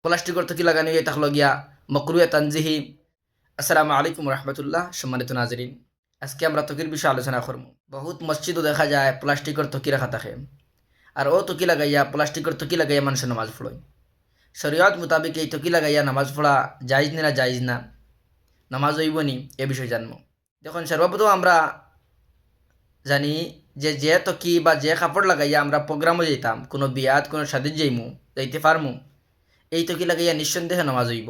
প্লাস্টিকর তকি লাগানি হয়ে থাকলো গিয়া মকরুয়ে তানজিহি। আসসালামু আলাইকুম রহমতুল্লাহ। সম্মানিত নাজরিন, আজকে আমরা তকির বিষয়ে আলোচনা করব। বহুত মসজিদও দেখা যায় প্লাস্টিকর তকি রাখা থাকে, আর ও তকি লাগাইয়া প্লাস্টিকর তকি লাগাইয়া মানুষের নামাজ পড়য়। শরীয়ত মোতাবেক এই তকি লাগাইয়া নামাজ পড়া জায়েজ না জায়েজ না, নামাজ হইব নি, এ বিষয়ে জানবো। দেখুন, সর্বপ্রথম আমরা জানি যে যে তকি বা যে কাপড় লাগাইয়া আমরা প্রোগ্রামও যেতাম, কোনো বিয়াত কোনো সাদিত যাইতে পারমু, এই তকি লাগাইয়া নিঃসন্দেহে নামাজ হইব।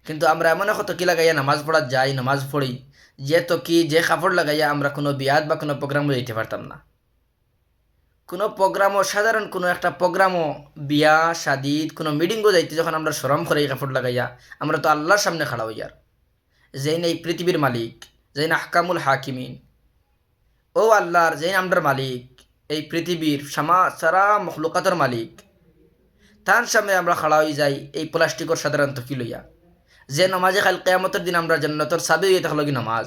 কিন্তু আমরা এমন এক তকি লাগাইয়া নামাজ পড়া যাই, নামাজ পড়ি, যে তকি যে কাপড় লাগাইয়া আমরা কোনো বিয়াত বা কোনো প্রোগ্রামও যেতে পারতাম না। কোনো প্রোগ্রামও, সাধারণ কোনো একটা প্রোগ্রামও, বিয়া শাদিদ কোনো মিটিংও যাইতে যখন আমরা শরম করে এই কাপড় লাগাইয়া, আমরা তো আল্লাহর সামনে খাড়া হইয়ার, যেই এই পৃথিবীর মালিক, যেই আহকামুল হাকিমিন, ও আল্লাহর যেই আমরার মালিক, এই পৃথিবীর সারা মখলুকাতের মালিক, তার সামনে আমরা খাড়া হয়ে যাই এই প্লাস্টিকর সাধারণ তকি লইয়া। যে নামাজে কাল কেয়ামতের দিন আমরা জান্নাতের সাবি হইয়া থাকলো কি নামাজ,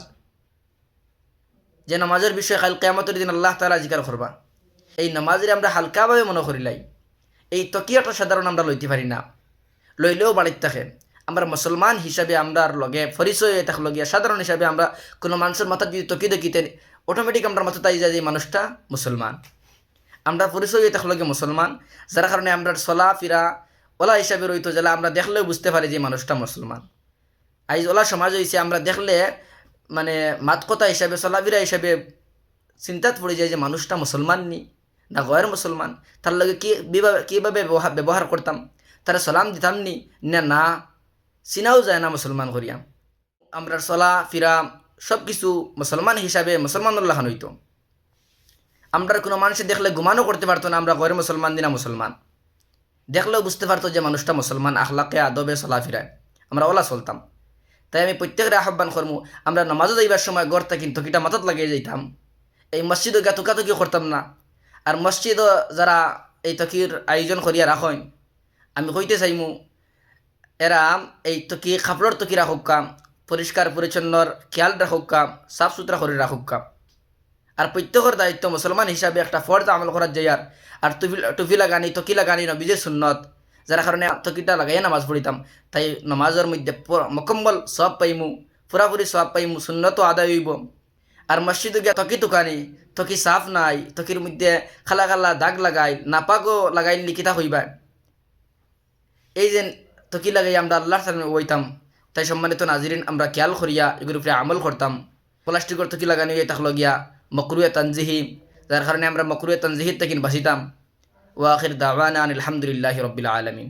যে নামাজের বিষয়ে কাল কেয়ামতের দিন আল্লাহ তাআলা জিকার করবা, এই নামাজের আমরা হালকাভাবে মনে করিলাই। এই তকিয়াটা সাধারণ আমরা লইতে পারি না, লইলেও বাড়িতে থাকে। আমরা মুসলমান হিসাবে আমরা লগে পরিচয় হয়ে থাকলো গিয়া, সাধারণ হিসাবে আমরা কোনো মানুষের মাথা যদি তকি দেখিতে, অটোমেটিক আমরা মাথা তাই যায় যে মানুষটা মুসলমান। আমরা পরিচয় হয়ে থাকলো গিয়ে মুসলমান, যার কারণে আমরা চলা ফিরা ওলা হিসাবে রইতো, যেটা আমরা দেখলেও বুঝতে পারি যে মানুষটা মুসলমান। আইজ ওলা সমাজ হয়েছে, আমরা দেখলে মানে মাত কথা হিসাবে চলাফেরা হিসাবে চিন্তাত পড়ে যায় যে মানুষটা মুসলমান নি না গয়ের মুসলমান, তার লগে কীভাবে ব্যবহার করতাম, তারা সালাম দিতাম নি না না, চিনাও যায় না মুসলমান করিয়া। আমরা চলা ফিরা সব কিছু মুসলমান হিসাবে মুসলমানুল্লাহ হইতো। আমরা কোনো মানুষে দেখলে গুমানও করতে পারতো না আমরা গয়ের মুসলমান দিনা মুসলমান, দেখলেও বুঝতে পারতো যে মানুষটা মুসলমান, আখলাকে আদবে চলাফেরায় আমরা ওলা চলতাম। তাই আমি প্রত্যেকের আহ্বান করবো, আমরা নামাজও যাইবার সময় গড়টা কিন্তু কিটা মাথাত লাগিয়ে যাইতাম, এই মসজিদও গা তুকাতুকি করতাম না। আর মসজিদও যারা এই তকির আয়োজন করিয়া রাখেন, আমি কইতে চাইমু এরা এই তকি কাপড়ের তকি রাখুক কাম, পরিষ্কার পরিচ্ছন্নর খেয়াল রাখুক কাম, সাফ সুতরা করে রাখুক কাম। আর প্রত্যেকের দায়িত্ব মুসলমান হিসাবে একটা ফর্জ আমল করার যাইয়ার। আর টুপি লাগানি তকি লাগানি নবীজের সুন্নত, যার কারণে তকিটা লাগাইয়া নামাজ পড়িতাম। তাই নামাজের মধ্যে মোকম্মল সব পাইমু, পুরাপুরি সব পাইমু, সুন্নতও আদায় হইব। আর মসজিদে গিয়া তকি তুকানি, তকি সাফ নাই, তকির মধ্যে খালা খালা দাগ লাগাই, নাপাকও লাগাই লিখিতা হইবা, এই যে তকি লাগাই আমরা আল্লাহর সামনে বইতাম। তাই সম্মানিত নাজরিন, আমরা খেয়াল করিয়া এগুলোর উপরে আমল করতাম। প্লাস্টিকের তকি লাগানি হয়ে থাকলো গিয়া মকরুয়ে তানজিহি, যার কারণে আমরা মকরুয়ে তানজিহির থেকে বাঁচিতাম। ওয়া আখির দাওয়ানা আনিল হামদুলিল্লাহি রাব্বিল আলামিন।